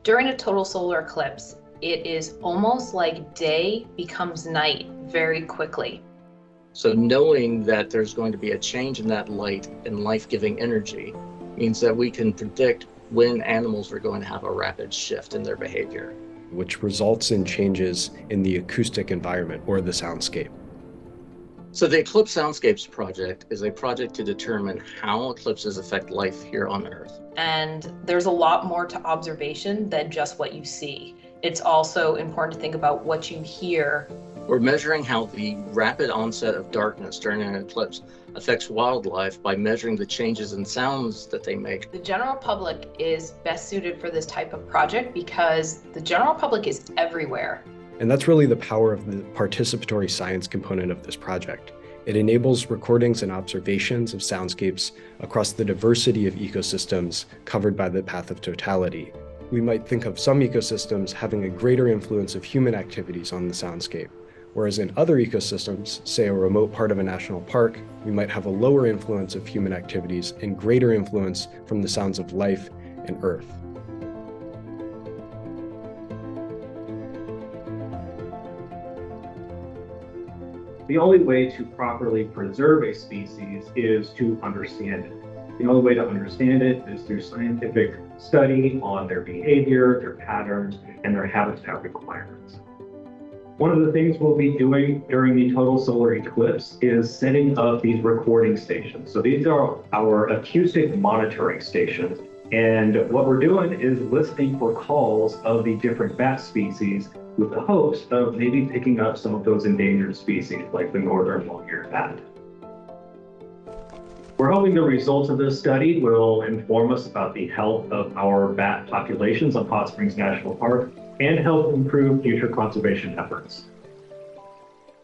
During a total solar eclipse, it is almost like day becomes night very quickly. So knowing that there's going to be a change in that light and life-giving energy means that we can predict when animals are going to have a rapid shift in their behavior, which results in changes in the acoustic environment or the soundscape. So the Eclipse Soundscapes project is a project to determine how eclipses affect life here on Earth. And there's a lot more to observation than just what you see. It's also important to think about what you hear. We're measuring how the rapid onset of darkness during an eclipse affects wildlife by measuring the changes in sounds that they make. The general public is best suited for this type of project because the general public is everywhere. And that's really the power of the participatory science component of this project. It enables recordings and observations of soundscapes across the diversity of ecosystems covered by the path of totality. We might think of some ecosystems having a greater influence of human activities on the soundscape, whereas in other ecosystems, say a remote part of a national park, we might have a lower influence of human activities and greater influence from the sounds of life and Earth. The only way to properly preserve a species is to understand it. The only way to understand it is through scientific study on their behavior, their patterns, and their habitat requirements. One of the things we'll be doing during the total solar eclipse is setting up these recording stations. So these are our acoustic monitoring stations. And what we're doing is listening for calls of the different bat species with the hopes of maybe picking up some of those endangered species like the northern long-eared bat. We're hoping the results of this study will inform us about the health of our bat populations on Hot Springs National Park and help improve future conservation efforts.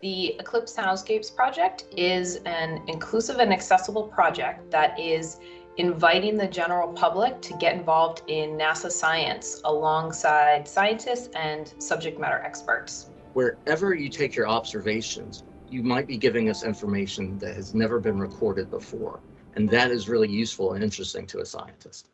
The Eclipse Soundscapes project is an inclusive and accessible project that is inviting the general public to get involved in NASA science alongside scientists and subject matter experts. Wherever you take your observations, you might be giving us information that has never been recorded before, and that is really useful and interesting to a scientist.